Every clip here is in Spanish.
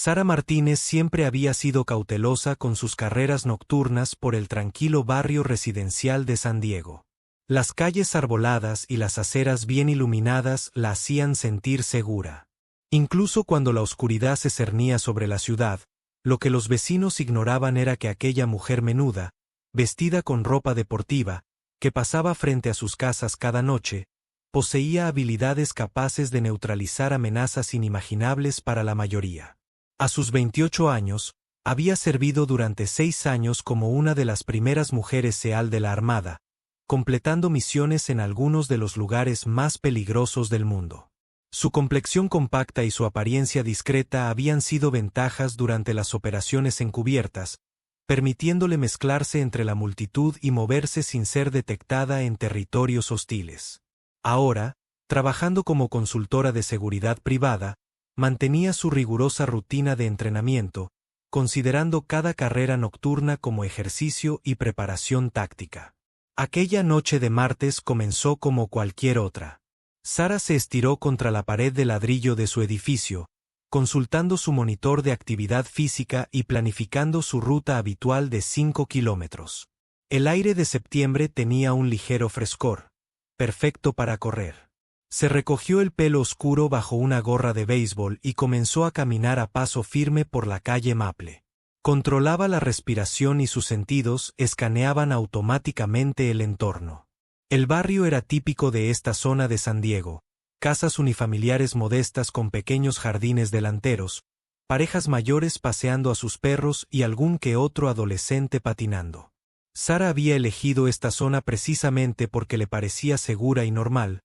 Sara Martínez siempre había sido cautelosa con sus carreras nocturnas por el tranquilo barrio residencial de San Diego. Las calles arboladas y las aceras bien iluminadas la hacían sentir segura. Incluso cuando la oscuridad se cernía sobre la ciudad, lo que los vecinos ignoraban era que aquella mujer menuda, vestida con ropa deportiva, que pasaba frente a sus casas cada noche, poseía habilidades capaces de neutralizar amenazas inimaginables para la mayoría. A sus 28 años, había servido durante 6 años como una de las primeras mujeres SEAL de la Armada, completando misiones en algunos de los lugares más peligrosos del mundo. Su complexión compacta y su apariencia discreta habían sido ventajas durante las operaciones encubiertas, permitiéndole mezclarse entre la multitud y moverse sin ser detectada en territorios hostiles. Ahora, trabajando como consultora de seguridad privada, mantenía su rigurosa rutina de entrenamiento, considerando cada carrera nocturna como ejercicio y preparación táctica. Aquella noche de martes comenzó como cualquier otra. Sara se estiró contra la pared de ladrillo de su edificio, consultando su monitor de actividad física y planificando su ruta habitual de 5 kilómetros. El aire de septiembre tenía un ligero frescor, perfecto para correr. Se recogió el pelo oscuro bajo una gorra de béisbol y comenzó a caminar a paso firme por la calle Maple. Controlaba la respiración y sus sentidos escaneaban automáticamente el entorno. El barrio era típico de esta zona de San Diego: casas unifamiliares modestas con pequeños jardines delanteros, parejas mayores paseando a sus perros y algún que otro adolescente patinando. Sara había elegido esta zona precisamente porque le parecía segura y normal,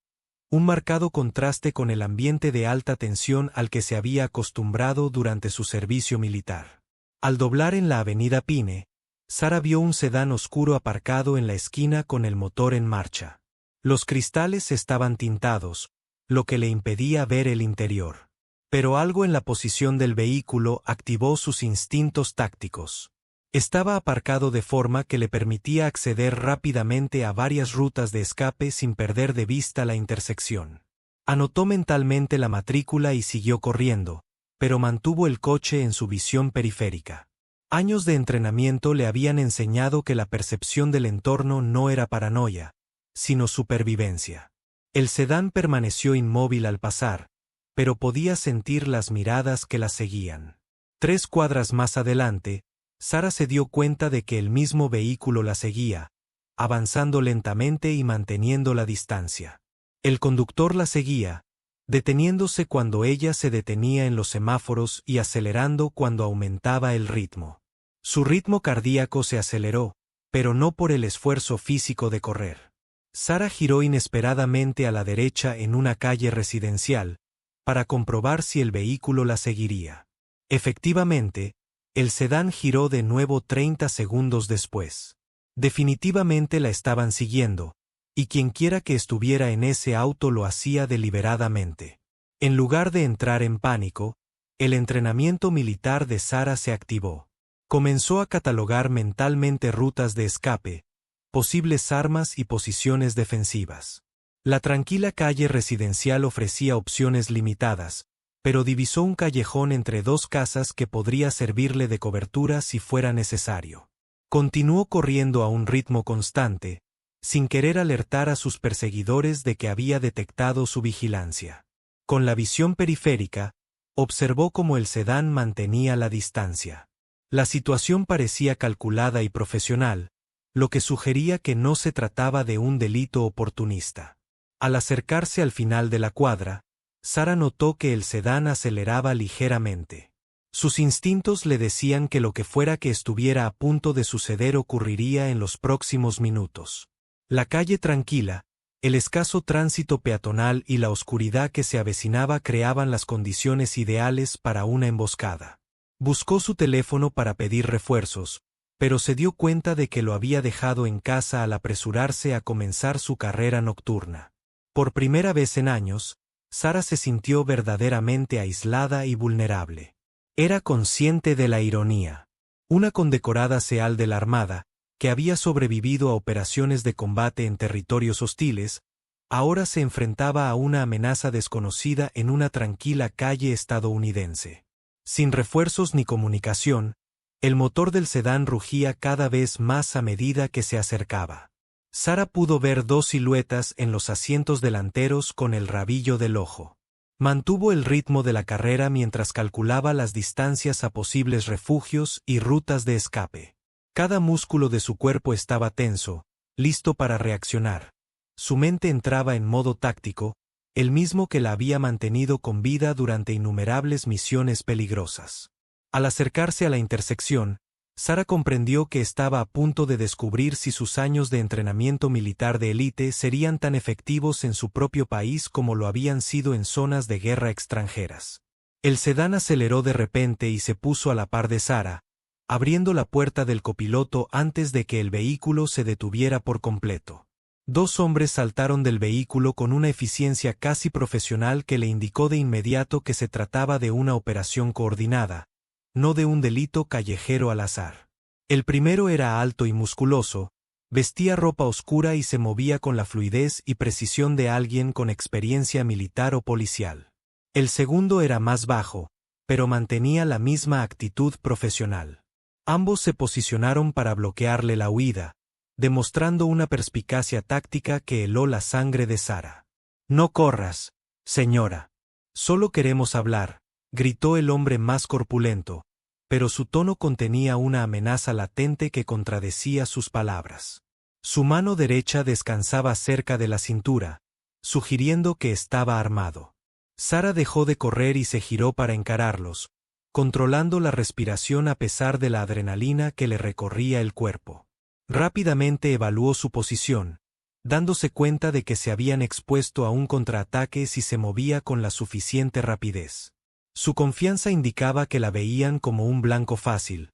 un marcado contraste con el ambiente de alta tensión al que se había acostumbrado durante su servicio militar. Al doblar en la avenida Pine, Sara vio un sedán oscuro aparcado en la esquina con el motor en marcha. Los cristales estaban tintados, lo que le impedía ver el interior. Pero algo en la posición del vehículo activó sus instintos tácticos. Estaba aparcado de forma que le permitía acceder rápidamente a varias rutas de escape sin perder de vista la intersección. Anotó mentalmente la matrícula y siguió corriendo, pero mantuvo el coche en su visión periférica. Años de entrenamiento le habían enseñado que la percepción del entorno no era paranoia, sino supervivencia. El sedán permaneció inmóvil al pasar, pero podía sentir las miradas que la seguían. 3 cuadras más adelante, Sara se dio cuenta de que el mismo vehículo la seguía, avanzando lentamente y manteniendo la distancia. El conductor la seguía, deteniéndose cuando ella se detenía en los semáforos y acelerando cuando aumentaba el ritmo. Su ritmo cardíaco se aceleró, pero no por el esfuerzo físico de correr. Sara giró inesperadamente a la derecha en una calle residencial, para comprobar si el vehículo la seguiría. Efectivamente, el sedán giró de nuevo 30 segundos después. Definitivamente la estaban siguiendo, y quienquiera que estuviera en ese auto lo hacía deliberadamente. En lugar de entrar en pánico, el entrenamiento militar de Sara se activó. Comenzó a catalogar mentalmente rutas de escape, posibles armas y posiciones defensivas. La tranquila calle residencial ofrecía opciones limitadas, pero divisó un callejón entre 2 casas que podría servirle de cobertura si fuera necesario. Continuó corriendo a un ritmo constante, sin querer alertar a sus perseguidores de que había detectado su vigilancia. Con la visión periférica, observó cómo el sedán mantenía la distancia. La situación parecía calculada y profesional, lo que sugería que no se trataba de un delito oportunista. Al acercarse al final de la cuadra, Sara notó que el sedán aceleraba ligeramente. Sus instintos le decían que lo que fuera que estuviera a punto de suceder ocurriría en los próximos minutos. La calle tranquila, el escaso tránsito peatonal y la oscuridad que se avecinaba creaban las condiciones ideales para una emboscada. Buscó su teléfono para pedir refuerzos, pero se dio cuenta de que lo había dejado en casa al apresurarse a comenzar su carrera nocturna. Por primera vez en años, Sara se sintió verdaderamente aislada y vulnerable. Era consciente de la ironía. Una condecorada SEAL de la Armada, que había sobrevivido a operaciones de combate en territorios hostiles, ahora se enfrentaba a una amenaza desconocida en una tranquila calle estadounidense. Sin refuerzos ni comunicación, el motor del sedán rugía cada vez más a medida que se acercaba. Sara pudo ver dos siluetas en los asientos delanteros con el rabillo del ojo. Mantuvo el ritmo de la carrera mientras calculaba las distancias a posibles refugios y rutas de escape. Cada músculo de su cuerpo estaba tenso, listo para reaccionar. Su mente entraba en modo táctico, el mismo que la había mantenido con vida durante innumerables misiones peligrosas. Al acercarse a la intersección, Sara comprendió que estaba a punto de descubrir si sus años de entrenamiento militar de élite serían tan efectivos en su propio país como lo habían sido en zonas de guerra extranjeras. El sedán aceleró de repente y se puso a la par de Sara, abriendo la puerta del copiloto antes de que el vehículo se detuviera por completo. Dos hombres saltaron del vehículo con una eficiencia casi profesional que le indicó de inmediato que se trataba de una operación coordinada, no de un delito callejero al azar. El primero era alto y musculoso, vestía ropa oscura y se movía con la fluidez y precisión de alguien con experiencia militar o policial. El segundo era más bajo, pero mantenía la misma actitud profesional. Ambos se posicionaron para bloquearle la huida, demostrando una perspicacia táctica que heló la sangre de Sara. «No corras, señora. Solo queremos hablar», gritó el hombre más corpulento, pero su tono contenía una amenaza latente que contradecía sus palabras. Su mano derecha descansaba cerca de la cintura, sugiriendo que estaba armado. Sara dejó de correr y se giró para encararlos, controlando la respiración a pesar de la adrenalina que le recorría el cuerpo. Rápidamente evaluó su posición, dándose cuenta de que se habían expuesto a un contraataque si se movía con la suficiente rapidez. Su confianza indicaba que la veían como un blanco fácil,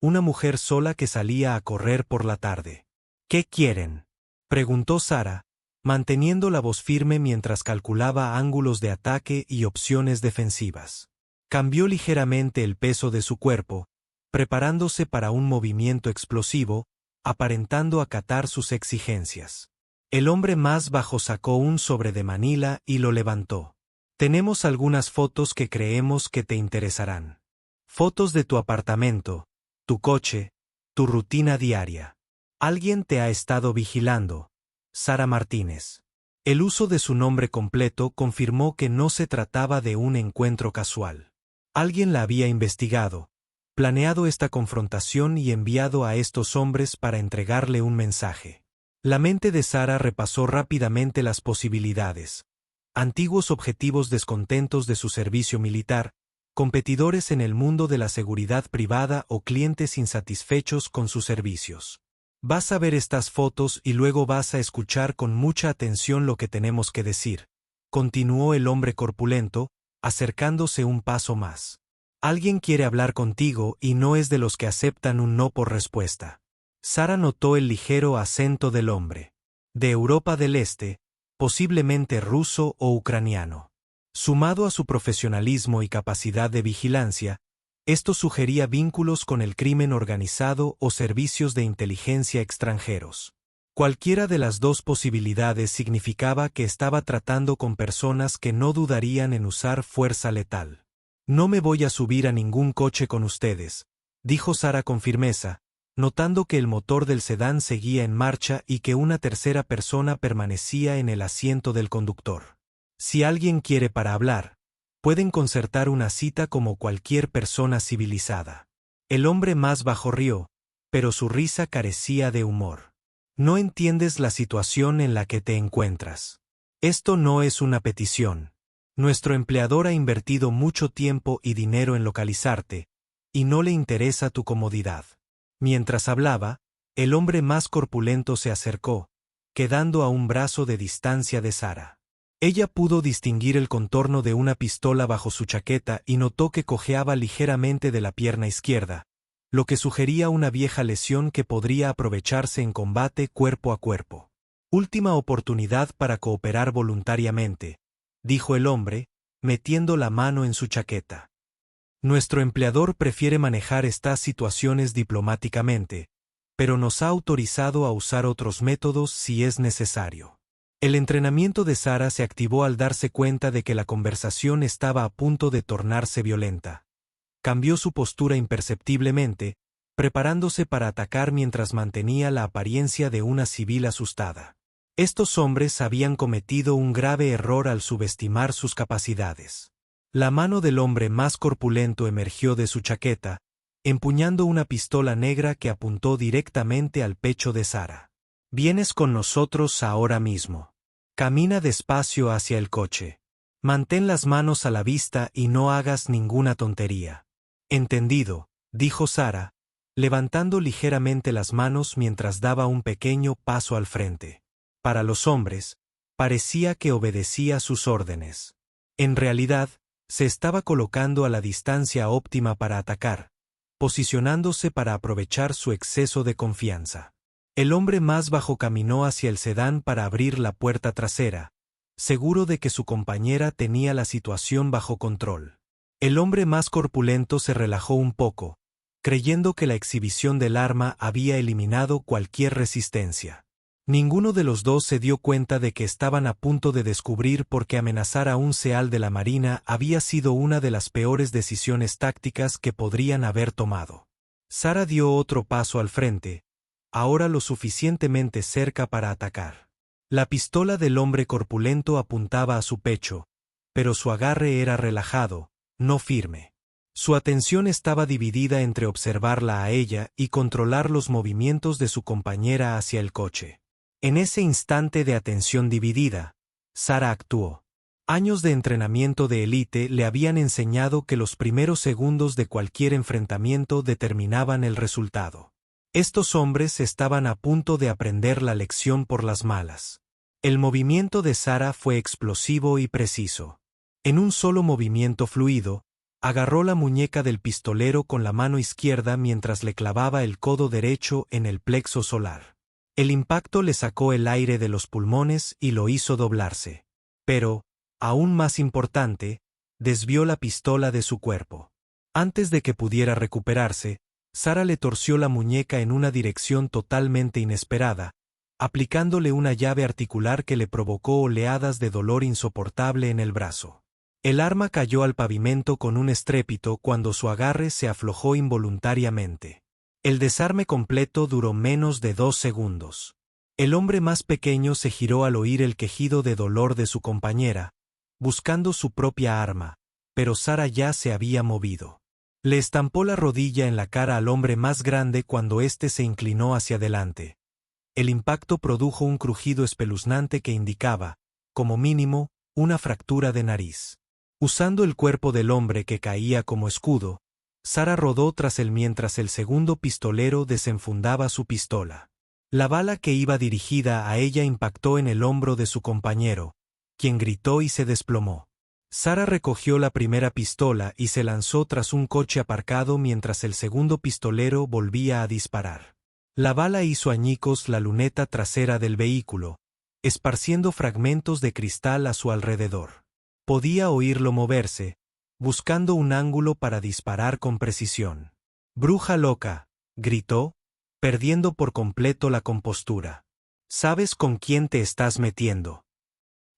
una mujer sola que salía a correr por la tarde. «¿Qué quieren?», preguntó Sara, manteniendo la voz firme mientras calculaba ángulos de ataque y opciones defensivas. Cambió ligeramente el peso de su cuerpo, preparándose para un movimiento explosivo, aparentando acatar sus exigencias. El hombre más bajo sacó un sobre de Manila y lo levantó. «Tenemos algunas fotos que creemos que te interesarán. Fotos de tu apartamento, tu coche, tu rutina diaria. Alguien te ha estado vigilando. Sara Martínez». El uso de su nombre completo confirmó que no se trataba de un encuentro casual. Alguien la había investigado, planeado esta confrontación y enviado a estos hombres para entregarle un mensaje. La mente de Sara repasó rápidamente las posibilidades. Antiguos objetivos descontentos de su servicio militar, competidores en el mundo de la seguridad privada o clientes insatisfechos con sus servicios. «Vas a ver estas fotos y luego vas a escuchar con mucha atención lo que tenemos que decir», continuó el hombre corpulento, acercándose un paso más. «Alguien quiere hablar contigo y no es de los que aceptan un no por respuesta». Sara notó el ligero acento del hombre. De Europa del Este, posiblemente ruso o ucraniano. Sumado a su profesionalismo y capacidad de vigilancia, esto sugería vínculos con el crimen organizado o servicios de inteligencia extranjeros. Cualquiera de las dos posibilidades significaba que estaba tratando con personas que no dudarían en usar fuerza letal. «No me voy a subir a ningún coche con ustedes», dijo Sara con firmeza, notando que el motor del sedán seguía en marcha y que una tercera persona permanecía en el asiento del conductor. «Si alguien quiere para hablar, pueden concertar una cita como cualquier persona civilizada». El hombre más bajo rió, pero su risa carecía de humor. «No entiendes la situación en la que te encuentras. Esto no es una petición. Nuestro empleador ha invertido mucho tiempo y dinero en localizarte, y no le interesa tu comodidad». Mientras hablaba, el hombre más corpulento se acercó, quedando a un brazo de distancia de Sara. Ella pudo distinguir el contorno de una pistola bajo su chaqueta y notó que cojeaba ligeramente de la pierna izquierda, lo que sugería una vieja lesión que podría aprovecharse en combate cuerpo a cuerpo. «Última oportunidad para cooperar voluntariamente», dijo el hombre, metiendo la mano en su chaqueta. «Nuestro empleador prefiere manejar estas situaciones diplomáticamente, pero nos ha autorizado a usar otros métodos si es necesario». El entrenamiento de Sara se activó al darse cuenta de que la conversación estaba a punto de tornarse violenta. Cambió su postura imperceptiblemente, preparándose para atacar mientras mantenía la apariencia de una civil asustada. Estos hombres habían cometido un grave error al subestimar sus capacidades. La mano del hombre más corpulento emergió de su chaqueta, empuñando una pistola negra que apuntó directamente al pecho de Sara. «Vienes con nosotros ahora mismo. Camina despacio hacia el coche. Mantén las manos a la vista y no hagas ninguna tontería». «Entendido», dijo Sara, levantando ligeramente las manos mientras daba un pequeño paso al frente. Para los hombres, parecía que obedecía sus órdenes. En realidad, se estaba colocando a la distancia óptima para atacar, posicionándose para aprovechar su exceso de confianza. El hombre más bajo caminó hacia el sedán para abrir la puerta trasera, seguro de que su compañera tenía la situación bajo control. El hombre más corpulento se relajó un poco, creyendo que la exhibición del arma había eliminado cualquier resistencia. Ninguno de los dos se dio cuenta de que estaban a punto de descubrir por qué amenazar a un seal de la Marina había sido una de las peores decisiones tácticas que podrían haber tomado. Sara dio otro paso al frente, ahora lo suficientemente cerca para atacar. La pistola del hombre corpulento apuntaba a su pecho, pero su agarre era relajado, no firme. Su atención estaba dividida entre observarla a ella y controlar los movimientos de su compañera hacia el coche. En ese instante de atención dividida, Sara actuó. Años de entrenamiento de élite le habían enseñado que los primeros segundos de cualquier enfrentamiento determinaban el resultado. Estos hombres estaban a punto de aprender la lección por las malas. El movimiento de Sara fue explosivo y preciso. En un solo movimiento fluido, agarró la muñeca del pistolero con la mano izquierda mientras le clavaba el codo derecho en el plexo solar. El impacto le sacó el aire de los pulmones y lo hizo doblarse. Pero, aún más importante, desvió la pistola de su cuerpo. Antes de que pudiera recuperarse, Sara le torció la muñeca en una dirección totalmente inesperada, aplicándole una llave articular que le provocó oleadas de dolor insoportable en el brazo. El arma cayó al pavimento con un estrépito cuando su agarre se aflojó involuntariamente. El desarme completo duró menos de 2 segundos. El hombre más pequeño se giró al oír el quejido de dolor de su compañera, buscando su propia arma, pero Sara ya se había movido. Le estampó la rodilla en la cara al hombre más grande cuando éste se inclinó hacia adelante. El impacto produjo un crujido espeluznante que indicaba, como mínimo, una fractura de nariz. Usando el cuerpo del hombre que caía como escudo, Sara rodó tras él mientras el segundo pistolero desenfundaba su pistola. La bala que iba dirigida a ella impactó en el hombro de su compañero, quien gritó y se desplomó. Sara recogió la primera pistola y se lanzó tras un coche aparcado mientras el segundo pistolero volvía a disparar. La bala hizo añicos la luneta trasera del vehículo, esparciendo fragmentos de cristal a su alrededor. Podía oírlo moverse, buscando un ángulo para disparar con precisión. «¡Bruja loca!», gritó, perdiendo por completo la compostura. «¿Sabes con quién te estás metiendo?».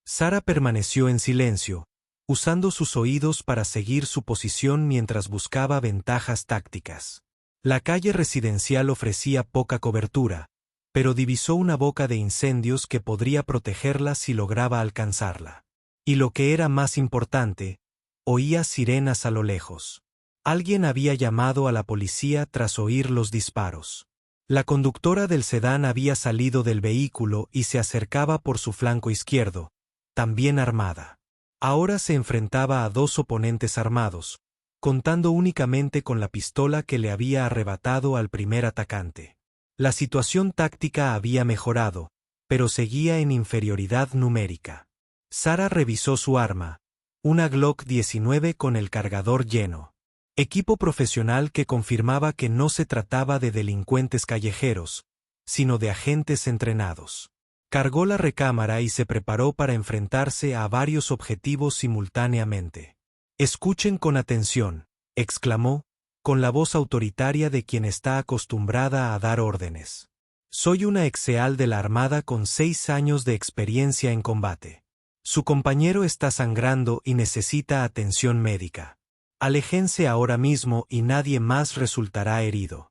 Sara permaneció en silencio, usando sus oídos para seguir su posición mientras buscaba ventajas tácticas. La calle residencial ofrecía poca cobertura, pero divisó una boca de incendios que podría protegerla si lograba alcanzarla. Y lo que era más importante, oía sirenas a lo lejos. Alguien había llamado a la policía tras oír los disparos. La conductora del sedán había salido del vehículo y se acercaba por su flanco izquierdo, también armada. Ahora se enfrentaba a 2 oponentes armados, contando únicamente con la pistola que le había arrebatado al primer atacante. La situación táctica había mejorado, pero seguía en inferioridad numérica. Sara revisó su arma, una Glock 19 con el cargador lleno. Equipo profesional que confirmaba que no se trataba de delincuentes callejeros, sino de agentes entrenados. Cargó la recámara y se preparó para enfrentarse a varios objetivos simultáneamente. «Escuchen con atención», exclamó, con la voz autoritaria de quien está acostumbrada a dar órdenes. «Soy una exeal de la Armada con 6 años de experiencia en combate. Su compañero está sangrando y necesita atención médica. Aléjense ahora mismo y nadie más resultará herido.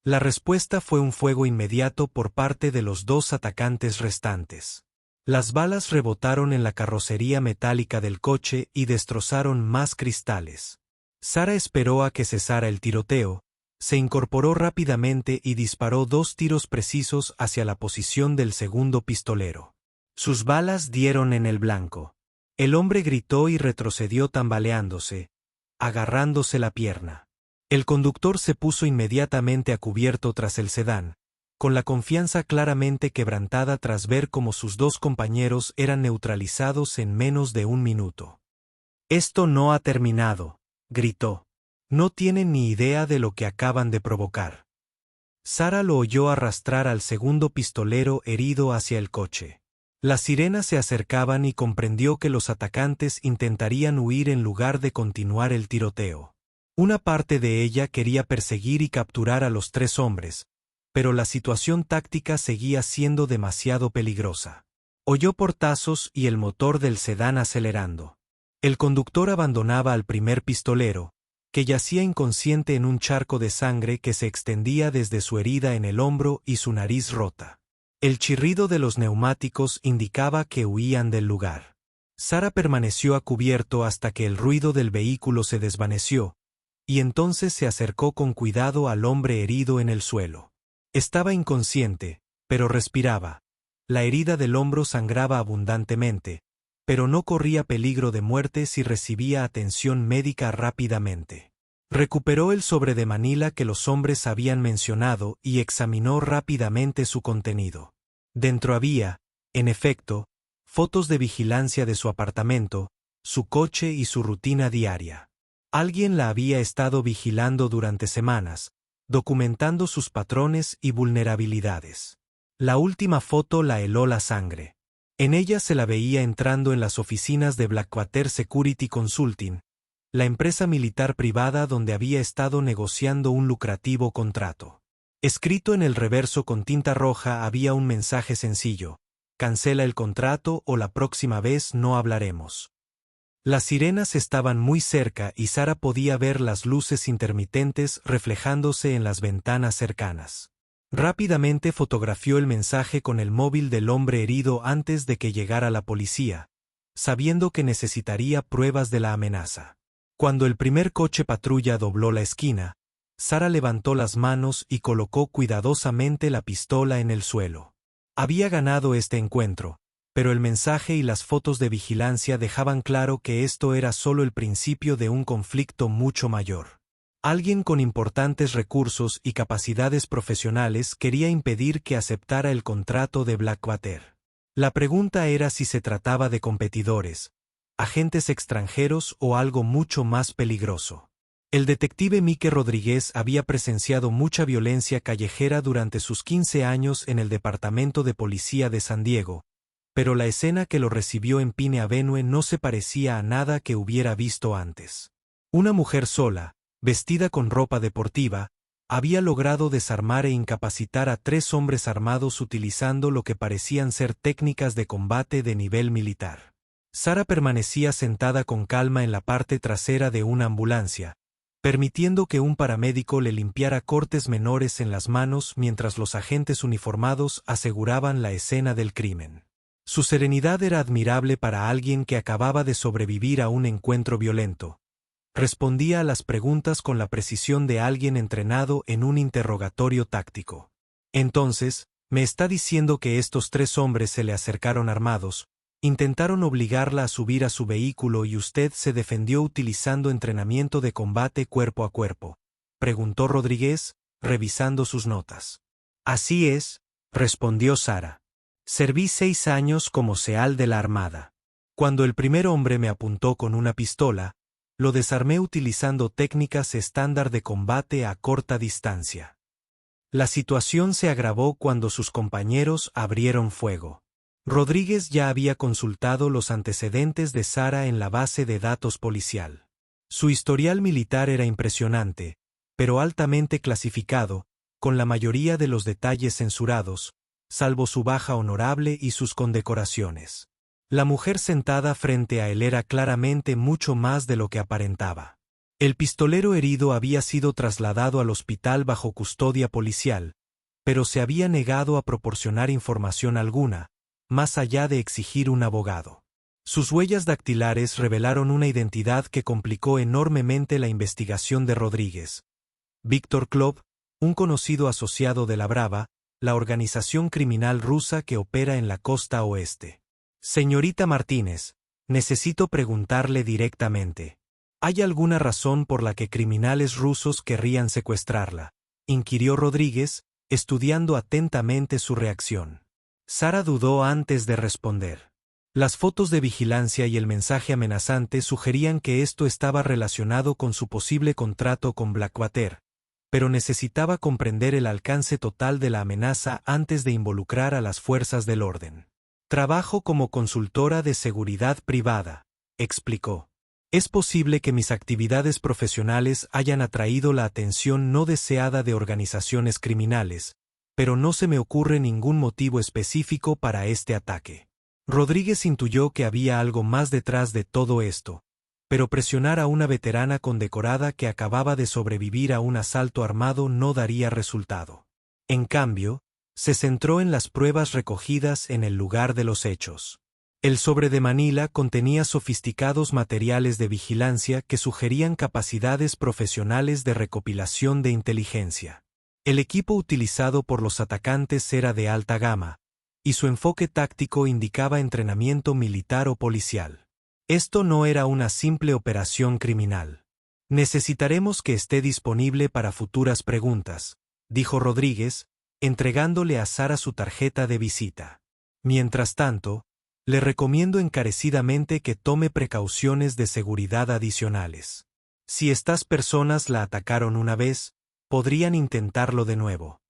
La respuesta fue un fuego inmediato por parte de los dos atacantes restantes. Las balas rebotaron en la carrocería metálica del coche y destrozaron más cristales. Sara esperó a que cesara el tiroteo, se incorporó rápidamente y disparó 2 tiros precisos hacia la posición del segundo pistolero. Sus balas dieron en el blanco. El hombre gritó y retrocedió tambaleándose, agarrándose la pierna. El conductor se puso inmediatamente a cubierto tras el sedán, con la confianza claramente quebrantada tras ver cómo sus 2 compañeros eran neutralizados en menos de 1 minuto. «Esto no ha terminado», gritó. «No tienen ni idea de lo que acaban de provocar». Sara lo oyó arrastrar al segundo pistolero herido hacia el coche. Las sirenas se acercaban y comprendió que los atacantes intentarían huir en lugar de continuar el tiroteo. Una parte de ella quería perseguir y capturar a los 3 hombres, pero la situación táctica seguía siendo demasiado peligrosa. Oyó portazos y el motor del sedán acelerando. El conductor abandonaba al primer pistolero, que yacía inconsciente en un charco de sangre que se extendía desde su herida en el hombro y su nariz rota. El chirrido de los neumáticos indicaba que huían del lugar. Sara permaneció a cubierto hasta que el ruido del vehículo se desvaneció, y entonces se acercó con cuidado al hombre herido en el suelo. Estaba inconsciente, pero respiraba. La herida del hombro sangraba abundantemente, pero no corría peligro de muerte si recibía atención médica rápidamente. Recuperó el sobre de Manila que los hombres habían mencionado y examinó rápidamente su contenido. Dentro había, en efecto, fotos de vigilancia de su apartamento, su coche y su rutina diaria. Alguien la había estado vigilando durante semanas, documentando sus patrones y vulnerabilidades. La última foto la heló la sangre. En ella se la veía entrando en las oficinas de Blackwater Security Consulting, la empresa militar privada donde había estado negociando un lucrativo contrato. Escrito en el reverso con tinta roja había un mensaje sencillo: cancela el contrato o la próxima vez no hablaremos. Las sirenas estaban muy cerca y Sara podía ver las luces intermitentes reflejándose en las ventanas cercanas. Rápidamente fotografió el mensaje con el móvil del hombre herido antes de que llegara la policía, sabiendo que necesitaría pruebas de la amenaza. Cuando el primer coche patrulla dobló la esquina, Sara levantó las manos y colocó cuidadosamente la pistola en el suelo. Había ganado este encuentro, pero el mensaje y las fotos de vigilancia dejaban claro que esto era solo el principio de un conflicto mucho mayor. Alguien con importantes recursos y capacidades profesionales quería impedir que aceptara el contrato de Blackwater. La pregunta era si se trataba de competidores, agentes extranjeros o algo mucho más peligroso. El detective Mike Rodríguez había presenciado mucha violencia callejera durante sus 15 años en el Departamento de Policía de San Diego, pero la escena que lo recibió en Pine Avenue no se parecía a nada que hubiera visto antes. Una mujer sola, vestida con ropa deportiva, había logrado desarmar e incapacitar a 3 hombres armados utilizando lo que parecían ser técnicas de combate de nivel militar. Sara permanecía sentada con calma en la parte trasera de una ambulancia, permitiendo que un paramédico le limpiara cortes menores en las manos mientras los agentes uniformados aseguraban la escena del crimen. Su serenidad era admirable para alguien que acababa de sobrevivir a un encuentro violento. Respondía a las preguntas con la precisión de alguien entrenado en un interrogatorio táctico. Entonces, me está diciendo que estos 3 hombres se le acercaron armados, intentaron obligarla a subir a su vehículo y usted se defendió utilizando entrenamiento de combate cuerpo a cuerpo, preguntó Rodríguez, revisando sus notas. Así es, respondió Sara. Serví 6 años como seal de la Armada. Cuando el primer hombre me apuntó con una pistola, lo desarmé utilizando técnicas estándar de combate a corta distancia. La situación se agravó cuando sus compañeros abrieron fuego. Rodríguez ya había consultado los antecedentes de Sara en la base de datos policial. Su historial militar era impresionante, pero altamente clasificado, con la mayoría de los detalles censurados, salvo su baja honorable y sus condecoraciones. La mujer sentada frente a él era claramente mucho más de lo que aparentaba. El pistolero herido había sido trasladado al hospital bajo custodia policial, pero se había negado a proporcionar información alguna, más allá de exigir un abogado. Sus huellas dactilares revelaron una identidad que complicó enormemente la investigación de Rodríguez. Víctor Klov, un conocido asociado de la Brava, la organización criminal rusa que opera en la costa oeste. Señorita Martínez, necesito preguntarle directamente. ¿Hay alguna razón por la que criminales rusos querrían secuestrarla?, inquirió Rodríguez, estudiando atentamente su reacción. Sara dudó antes de responder. Las fotos de vigilancia y el mensaje amenazante sugerían que esto estaba relacionado con su posible contrato con Blackwater, pero necesitaba comprender el alcance total de la amenaza antes de involucrar a las fuerzas del orden. Trabajo como consultora de seguridad privada, explicó. Es posible que mis actividades profesionales hayan atraído la atención no deseada de organizaciones criminales, pero no se me ocurre ningún motivo específico para este ataque. Rodríguez intuyó que había algo más detrás de todo esto, pero presionar a una veterana condecorada que acababa de sobrevivir a un asalto armado no daría resultado. En cambio, se centró en las pruebas recogidas en el lugar de los hechos. El sobre de Manila contenía sofisticados materiales de vigilancia que sugerían capacidades profesionales de recopilación de inteligencia. El equipo utilizado por los atacantes era de alta gama, y su enfoque táctico indicaba entrenamiento militar o policial. Esto no era una simple operación criminal. Necesitaremos que esté disponible para futuras preguntas, dijo Rodríguez, entregándole a Sara su tarjeta de visita. Mientras tanto, le recomiendo encarecidamente que tome precauciones de seguridad adicionales. Si estas personas la atacaron una vez, podrían intentarlo de nuevo.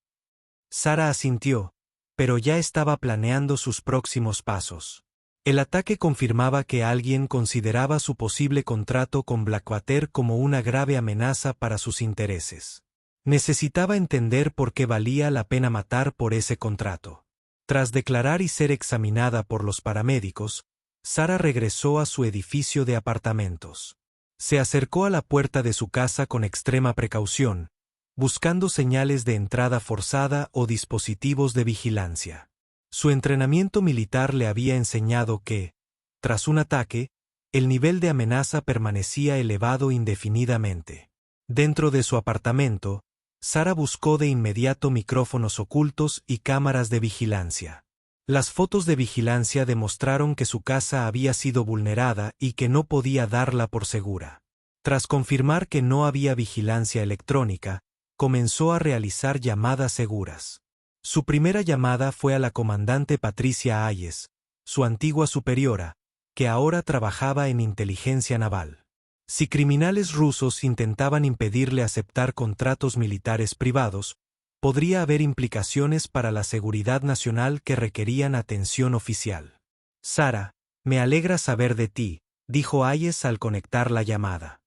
Sara asintió, pero ya estaba planeando sus próximos pasos. El ataque confirmaba que alguien consideraba su posible contrato con Blackwater como una grave amenaza para sus intereses. Necesitaba entender por qué valía la pena matar por ese contrato. Tras declarar y ser examinada por los paramédicos, Sara regresó a su edificio de apartamentos. Se acercó a la puerta de su casa con extrema precaución, buscando señales de entrada forzada o dispositivos de vigilancia. Su entrenamiento militar le había enseñado que, tras un ataque, el nivel de amenaza permanecía elevado indefinidamente. Dentro de su apartamento, Sara buscó de inmediato micrófonos ocultos y cámaras de vigilancia. Las fotos de vigilancia demostraron que su casa había sido vulnerada y que no podía darla por segura. Tras confirmar que no había vigilancia electrónica, comenzó a realizar llamadas seguras. Su primera llamada fue a la comandante Patricia Hayes, su antigua superiora, que ahora trabajaba en inteligencia naval. Si criminales rusos intentaban impedirle aceptar contratos militares privados, podría haber implicaciones para la seguridad nacional que requerían atención oficial. Sara, me alegra saber de ti, dijo Hayes al conectar la llamada.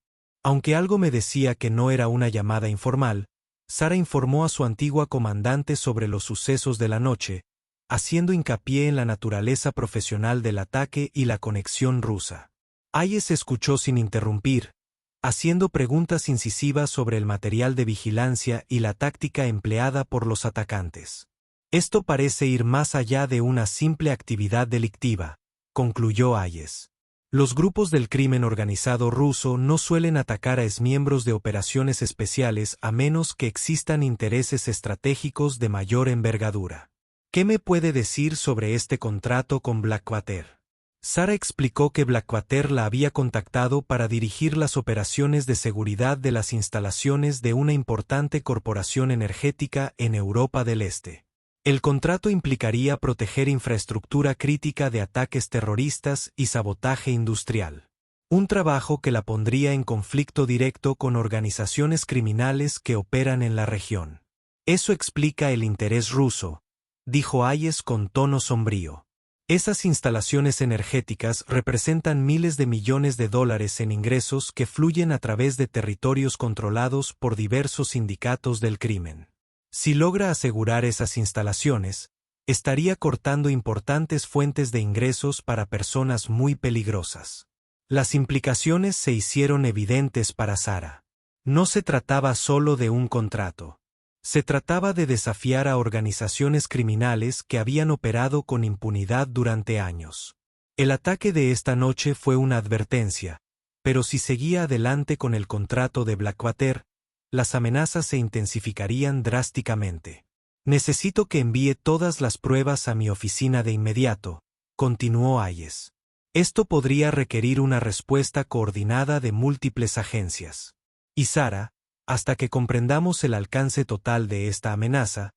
Aunque algo me decía que no era una llamada informal, Sara informó a su antigua comandante sobre los sucesos de la noche, haciendo hincapié en la naturaleza profesional del ataque y la conexión rusa. Hayes escuchó sin interrumpir, haciendo preguntas incisivas sobre el material de vigilancia y la táctica empleada por los atacantes. Esto parece ir más allá de una simple actividad delictiva, concluyó Hayes. Los grupos del crimen organizado ruso no suelen atacar a exmiembros de operaciones especiales a menos que existan intereses estratégicos de mayor envergadura. ¿Qué me puede decir sobre este contrato con Blackwater? Sara explicó que Blackwater la había contactado para dirigir las operaciones de seguridad de las instalaciones de una importante corporación energética en Europa del Este. El contrato implicaría proteger infraestructura crítica de ataques terroristas y sabotaje industrial. Un trabajo que la pondría en conflicto directo con organizaciones criminales que operan en la región. Eso explica el interés ruso, dijo Hayes con tono sombrío. Esas instalaciones energéticas representan miles de millones de dólares en ingresos que fluyen a través de territorios controlados por diversos sindicatos del crimen. Si logra asegurar esas instalaciones, estaría cortando importantes fuentes de ingresos para personas muy peligrosas. Las implicaciones se hicieron evidentes para Sara. No se trataba solo de un contrato. Se trataba de desafiar a organizaciones criminales que habían operado con impunidad durante años. El ataque de esta noche fue una advertencia, pero si seguía adelante con el contrato de Blackwater, las amenazas se intensificarían drásticamente. Necesito que envíe todas las pruebas a mi oficina de inmediato, continuó Hayes. Esto podría requerir una respuesta coordinada de múltiples agencias. Y Sara, hasta que comprendamos el alcance total de esta amenaza,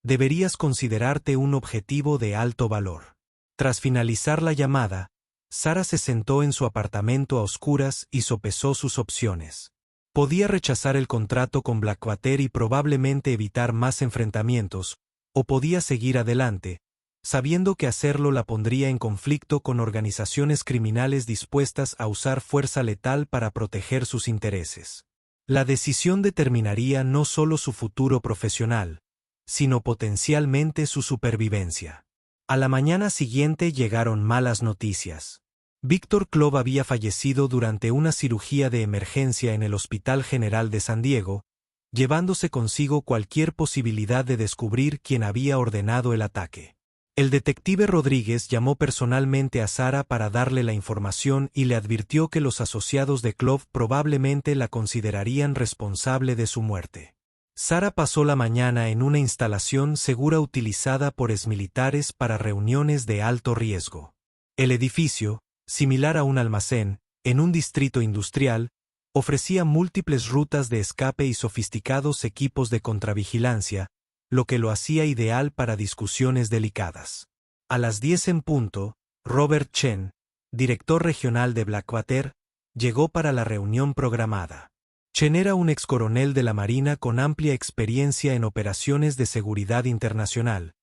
deberías considerarte un objetivo de alto valor. Tras finalizar la llamada, Sara se sentó en su apartamento a oscuras y sopesó sus opciones. Podía rechazar el contrato con Blackwater y probablemente evitar más enfrentamientos, o podía seguir adelante, sabiendo que hacerlo la pondría en conflicto con organizaciones criminales dispuestas a usar fuerza letal para proteger sus intereses. La decisión determinaría no solo su futuro profesional, sino potencialmente su supervivencia. A la mañana siguiente llegaron malas noticias. Víctor Klov había fallecido durante una cirugía de emergencia en el Hospital General de San Diego, llevándose consigo cualquier posibilidad de descubrir quién había ordenado el ataque. El detective Rodríguez llamó personalmente a Sara para darle la información y le advirtió que los asociados de Klov probablemente la considerarían responsable de su muerte. Sara pasó la mañana en una instalación segura utilizada por exmilitares para reuniones de alto riesgo. El edificio, similar a un almacén, en un distrito industrial, ofrecía múltiples rutas de escape y sofisticados equipos de contravigilancia, lo que lo hacía ideal para discusiones delicadas. A las 10 en punto, Robert Chen, director regional de Blackwater, llegó para la reunión programada. Chen era un excoronel de la Marina con amplia experiencia en operaciones de seguridad internacional,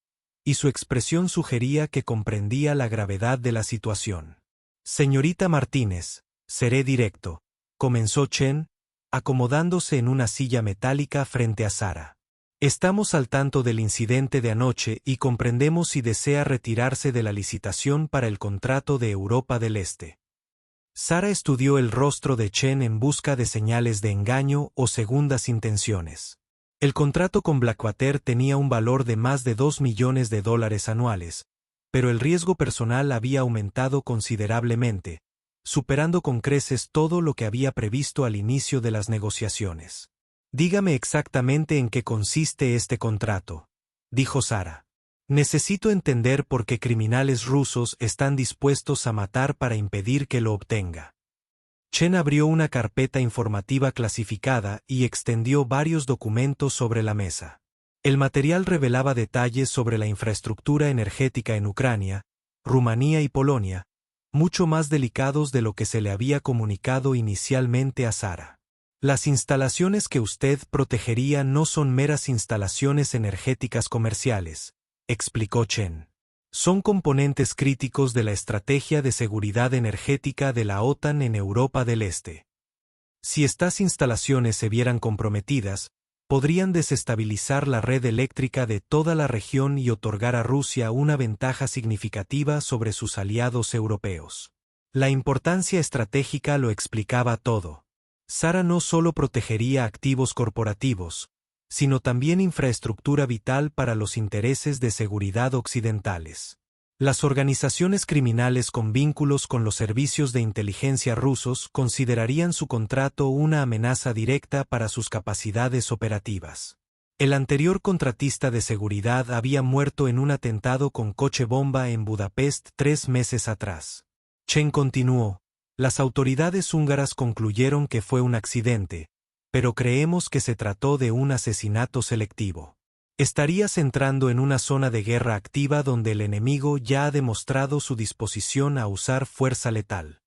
y su expresión sugería que comprendía la gravedad de la situación. Señorita Martínez, seré directo, comenzó Chen, acomodándose en una silla metálica frente a Sara. Estamos al tanto del incidente de anoche y comprendemos si desea retirarse de la licitación para el contrato de Europa del Este. Sara estudió el rostro de Chen en busca de señales de engaño o segundas intenciones. El contrato con Blackwater tenía un valor de más de $2 millones anuales, pero el riesgo personal había aumentado considerablemente, superando con creces todo lo que había previsto al inicio de las negociaciones. Dígame exactamente en qué consiste este contrato, dijo Sara. Necesito entender por qué criminales rusos están dispuestos a matar para impedir que lo obtenga. Chen abrió una carpeta informativa clasificada y extendió varios documentos sobre la mesa. El material revelaba detalles sobre la infraestructura energética en Ucrania, Rumanía y Polonia, mucho más delicados de lo que se le había comunicado inicialmente a Sara. Las instalaciones que usted protegería no son meras instalaciones energéticas comerciales, explicó Chen. Son componentes críticos de la estrategia de seguridad energética de la OTAN en Europa del Este. Si estas instalaciones se vieran comprometidas, podrían desestabilizar la red eléctrica de toda la región y otorgar a Rusia una ventaja significativa sobre sus aliados europeos. La importancia estratégica lo explicaba todo. Sara no solo protegería activos corporativos, sino también infraestructura vital para los intereses de seguridad occidentales. Las organizaciones criminales con vínculos con los servicios de inteligencia rusos considerarían su contrato una amenaza directa para sus capacidades operativas. El anterior contratista de seguridad había muerto en un atentado con coche bomba en Budapest 3 meses atrás. Chen continuó. Las autoridades húngaras concluyeron que fue un accidente, pero creemos que se trató de un asesinato selectivo. Estarías entrando en una zona de guerra activa donde el enemigo ya ha demostrado su disposición a usar fuerza letal.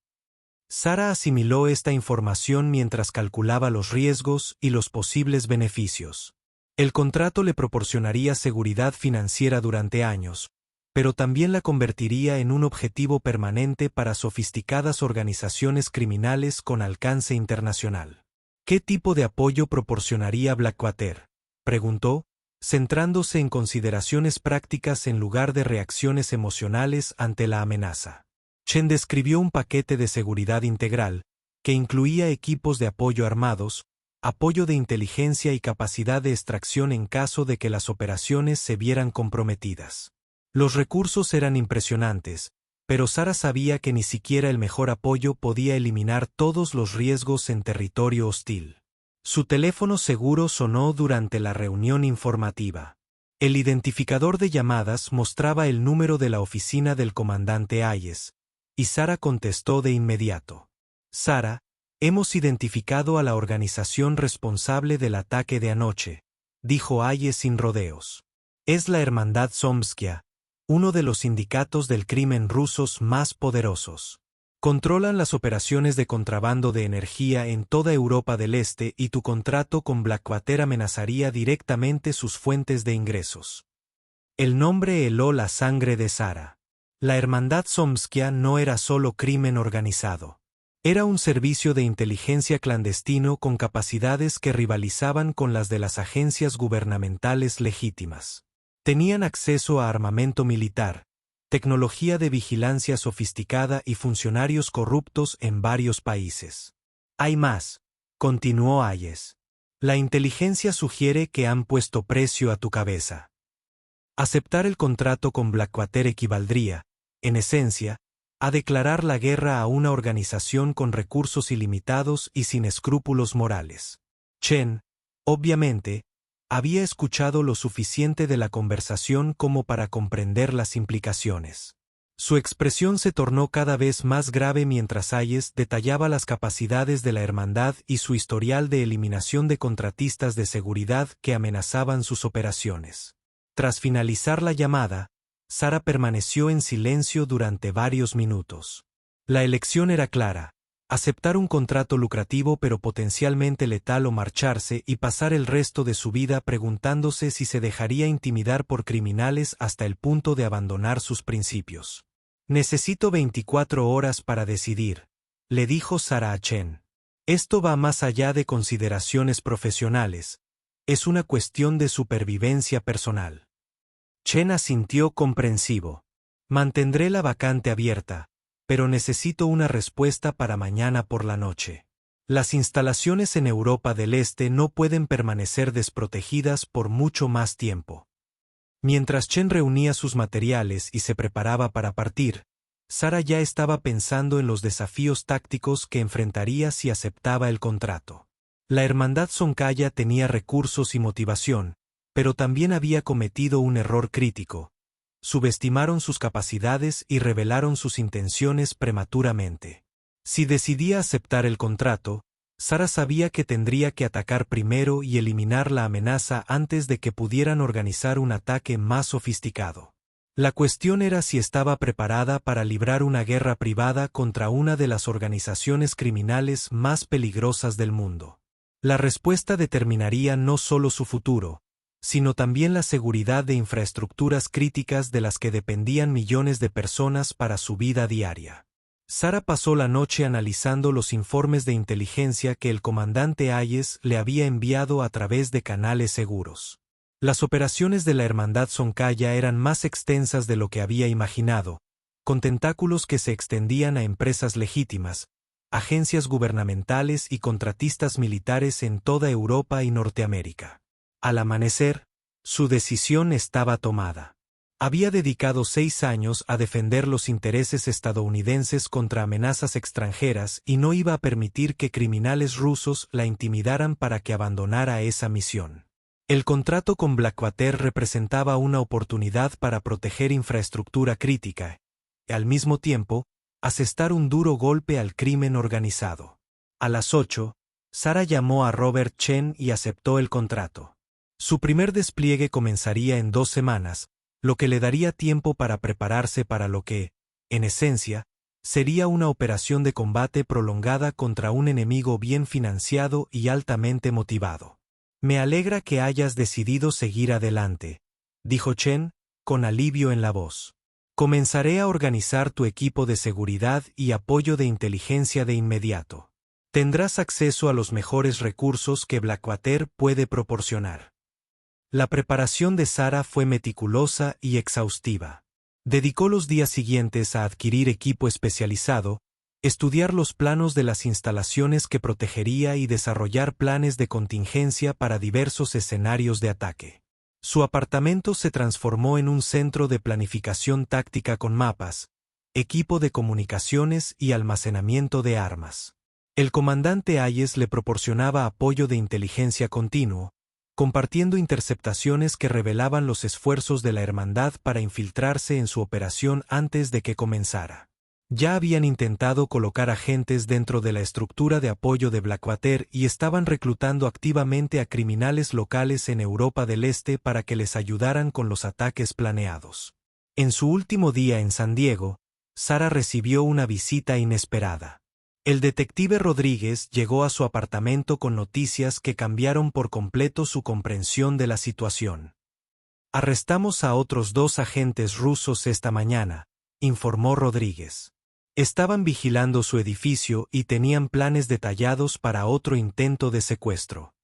Sara asimiló esta información mientras calculaba los riesgos y los posibles beneficios. El contrato le proporcionaría seguridad financiera durante años, pero también la convertiría en un objetivo permanente para sofisticadas organizaciones criminales con alcance internacional. ¿Qué tipo de apoyo proporcionaría Blackwater?, preguntó, centrándose en consideraciones prácticas en lugar de reacciones emocionales ante la amenaza. Chen describió un paquete de seguridad integral, que incluía equipos de apoyo armados, apoyo de inteligencia y capacidad de extracción en caso de que las operaciones se vieran comprometidas. Los recursos eran impresionantes, pero Sara sabía que ni siquiera el mejor apoyo podía eliminar todos los riesgos en territorio hostil. Su teléfono seguro sonó durante la reunión informativa. El identificador de llamadas mostraba el número de la oficina del comandante Hayes, y Sara contestó de inmediato. Sara, hemos identificado a la organización responsable del ataque de anoche, dijo Hayes sin rodeos. Es la Hermandad Somskia, uno de los sindicatos del crimen rusos más poderosos. Controlan las operaciones de contrabando de energía en toda Europa del Este y tu contrato con Blackwater amenazaría directamente sus fuentes de ingresos. El nombre heló la sangre de Sara. La Hermandad Somskia no era solo crimen organizado. Era un servicio de inteligencia clandestino con capacidades que rivalizaban con las de las agencias gubernamentales legítimas. Tenían acceso a armamento militar, tecnología de vigilancia sofisticada y funcionarios corruptos en varios países. Hay más, continuó Hayes. La inteligencia sugiere que han puesto precio a tu cabeza. Aceptar el contrato con Blackwater equivaldría, en esencia, a declarar la guerra a una organización con recursos ilimitados y sin escrúpulos morales. Chen, obviamente, había escuchado lo suficiente de la conversación como para comprender las implicaciones. Su expresión se tornó cada vez más grave mientras Hayes detallaba las capacidades de la hermandad y su historial de eliminación de contratistas de seguridad que amenazaban sus operaciones. Tras finalizar la llamada, Sara permaneció en silencio durante varios minutos. La elección era clara: aceptar un contrato lucrativo pero potencialmente letal o marcharse y pasar el resto de su vida preguntándose si se dejaría intimidar por criminales hasta el punto de abandonar sus principios. Necesito 24 horas para decidir, le dijo Sara a Chen. Esto va más allá de consideraciones profesionales, es una cuestión de supervivencia personal. Chen asintió comprensivo. Mantendré la vacante abierta, pero necesito una respuesta para mañana por la noche. Las instalaciones en Europa del Este no pueden permanecer desprotegidas por mucho más tiempo. Mientras Chen reunía sus materiales y se preparaba para partir, Sara ya estaba pensando en los desafíos tácticos que enfrentaría si aceptaba el contrato. La Hermandad Sonkaya tenía recursos y motivación, pero también había cometido un error crítico. Subestimaron sus capacidades y revelaron sus intenciones prematuramente. Si decidía aceptar el contrato, Sara sabía que tendría que atacar primero y eliminar la amenaza antes de que pudieran organizar un ataque más sofisticado. La cuestión era si estaba preparada para librar una guerra privada contra una de las organizaciones criminales más peligrosas del mundo. La respuesta determinaría no solo su futuro, sino también la seguridad de infraestructuras críticas de las que dependían millones de personas para su vida diaria. Sara pasó la noche analizando los informes de inteligencia que el comandante Hayes le había enviado a través de canales seguros. Las operaciones de la Hermandad Sonkaya eran más extensas de lo que había imaginado, con tentáculos que se extendían a empresas legítimas, agencias gubernamentales y contratistas militares en toda Europa y Norteamérica. Al amanecer, su decisión estaba tomada. Había dedicado 6 años a defender los intereses estadounidenses contra amenazas extranjeras y no iba a permitir que criminales rusos la intimidaran para que abandonara esa misión. El contrato con Blackwater representaba una oportunidad para proteger infraestructura crítica y, al mismo tiempo, asestar un duro golpe al crimen organizado. A las 8, Sara llamó a Robert Chen y aceptó el contrato. Su primer despliegue comenzaría en 2 semanas, lo que le daría tiempo para prepararse para lo que, en esencia, sería una operación de combate prolongada contra un enemigo bien financiado y altamente motivado. Me alegra que hayas decidido seguir adelante, dijo Chen, con alivio en la voz. Comenzaré a organizar tu equipo de seguridad y apoyo de inteligencia de inmediato. Tendrás acceso a los mejores recursos que Blackwater puede proporcionar. La preparación de Sara fue meticulosa y exhaustiva. Dedicó los días siguientes a adquirir equipo especializado, estudiar los planos de las instalaciones que protegería y desarrollar planes de contingencia para diversos escenarios de ataque. Su apartamento se transformó en un centro de planificación táctica con mapas, equipo de comunicaciones y almacenamiento de armas. El comandante Hayes le proporcionaba apoyo de inteligencia continuo, compartiendo interceptaciones que revelaban los esfuerzos de la Hermandad para infiltrarse en su operación antes de que comenzara. Ya habían intentado colocar agentes dentro de la estructura de apoyo de Blackwater y estaban reclutando activamente a criminales locales en Europa del Este para que les ayudaran con los ataques planeados. En su último día en San Diego, Sara recibió una visita inesperada. El detective Rodríguez llegó a su apartamento con noticias que cambiaron por completo su comprensión de la situación. Arrestamos a otros 2 agentes rusos esta mañana, informó Rodríguez. Estaban vigilando su edificio y tenían planes detallados para otro intento de secuestro.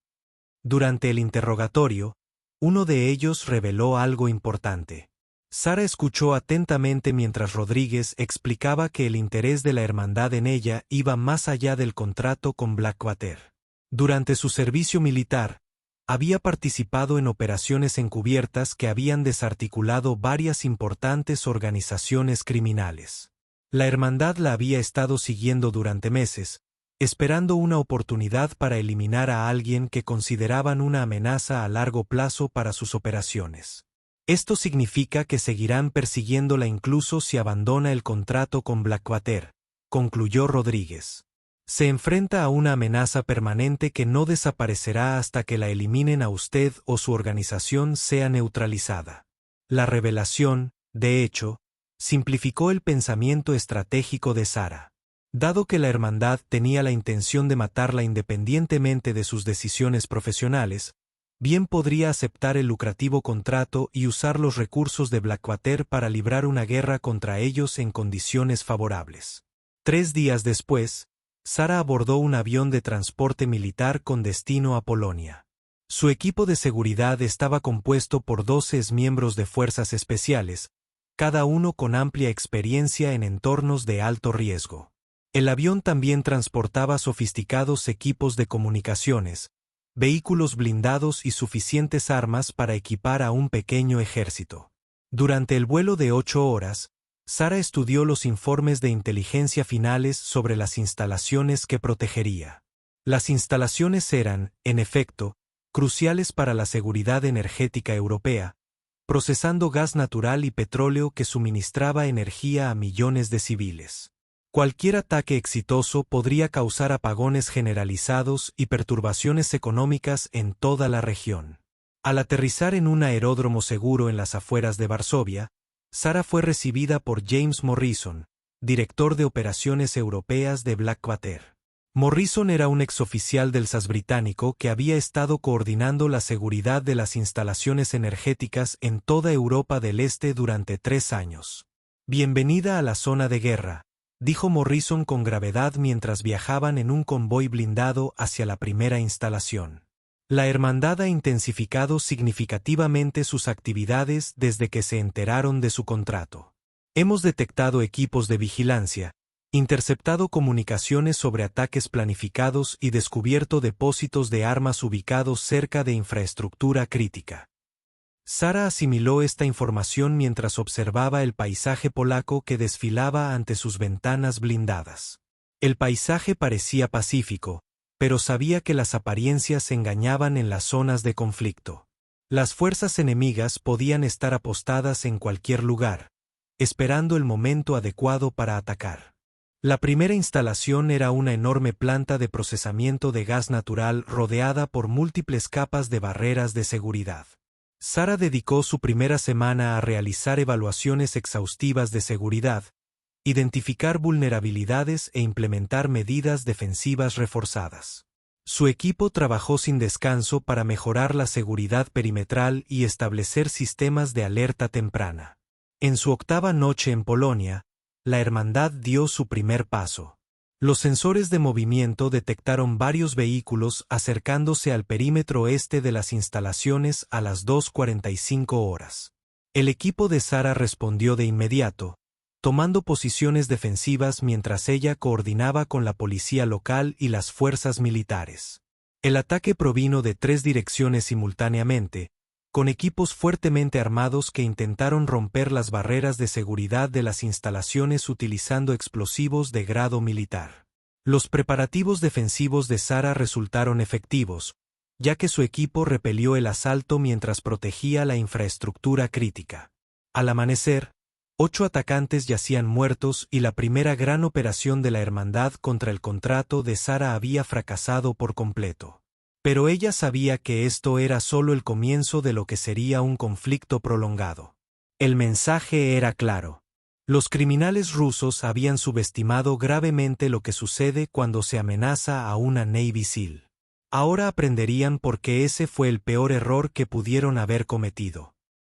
Durante el interrogatorio, uno de ellos reveló algo importante. Sara escuchó atentamente mientras Rodríguez explicaba que el interés de la hermandad en ella iba más allá del contrato con Blackwater. Durante su servicio militar, había participado en operaciones encubiertas que habían desarticulado varias importantes organizaciones criminales. La hermandad la había estado siguiendo durante meses, esperando una oportunidad para eliminar a alguien que consideraban una amenaza a largo plazo para sus operaciones. Esto significa que seguirán persiguiéndola incluso si abandona el contrato con Blackwater, concluyó Rodríguez. Se enfrenta a una amenaza permanente que no desaparecerá hasta que la eliminen a usted o su organización sea neutralizada. La revelación, de hecho, simplificó el pensamiento estratégico de Sara. Dado que la hermandad tenía la intención de matarla independientemente de sus decisiones profesionales, bien podría aceptar el lucrativo contrato y usar los recursos de Blackwater para librar una guerra contra ellos en condiciones favorables. 3 días después, Sara abordó un avión de transporte militar con destino a Polonia. Su equipo de seguridad estaba compuesto por 12 miembros de fuerzas especiales, cada uno con amplia experiencia en entornos de alto riesgo. El avión también transportaba sofisticados equipos de comunicaciones, vehículos blindados y suficientes armas para equipar a un pequeño ejército. Durante el vuelo de 8 horas, Sara estudió los informes de inteligencia finales sobre las instalaciones que protegería. Las instalaciones eran, en efecto, cruciales para la seguridad energética europea, procesando gas natural y petróleo que suministraba energía a millones de civiles. Cualquier ataque exitoso podría causar apagones generalizados y perturbaciones económicas en toda la región. Al aterrizar en un aeródromo seguro en las afueras de Varsovia, Sara fue recibida por James Morrison, director de operaciones europeas de Blackwater. Morrison era un exoficial del SAS británico que había estado coordinando la seguridad de las instalaciones energéticas en toda Europa del Este durante 3 años. Bienvenida a la zona de guerra, dijo Morrison con gravedad mientras viajaban en un convoy blindado hacia la primera instalación. La hermandad ha intensificado significativamente sus actividades desde que se enteraron de su contrato. Hemos detectado equipos de vigilancia, interceptado comunicaciones sobre ataques planificados y descubierto depósitos de armas ubicados cerca de infraestructura crítica. Sara asimiló esta información mientras observaba el paisaje polaco que desfilaba ante sus ventanas blindadas. El paisaje parecía pacífico, pero sabía que las apariencias engañaban en las zonas de conflicto. Las fuerzas enemigas podían estar apostadas en cualquier lugar, esperando el momento adecuado para atacar. La primera instalación era una enorme planta de procesamiento de gas natural rodeada por múltiples capas de barreras de seguridad. Sara dedicó su primera semana a realizar evaluaciones exhaustivas de seguridad, identificar vulnerabilidades e implementar medidas defensivas reforzadas. Su equipo trabajó sin descanso para mejorar la seguridad perimetral y establecer sistemas de alerta temprana. En su 8ª noche en Polonia, la hermandad dio su primer paso. Los sensores de movimiento detectaron varios vehículos acercándose al perímetro este de las instalaciones a las 2:45 horas. El equipo de Sara respondió de inmediato, tomando posiciones defensivas mientras ella coordinaba con la policía local y las fuerzas militares. El ataque provino de 3 direcciones simultáneamente, con equipos fuertemente armados que intentaron romper las barreras de seguridad de las instalaciones utilizando explosivos de grado militar. Los preparativos defensivos de Sara resultaron efectivos, ya que su equipo repelió el asalto mientras protegía la infraestructura crítica. Al amanecer, 8 atacantes yacían muertos y la primera gran operación de la Hermandad contra el contrato de Sara había fracasado por completo. Pero ella sabía que esto era solo el comienzo de lo que sería un conflicto prolongado. El mensaje era claro. Los criminales rusos habían subestimado gravemente lo que sucede cuando se amenaza a una Navy SEAL. Ahora aprenderían por qué ese fue el peor error que pudieron haber cometido.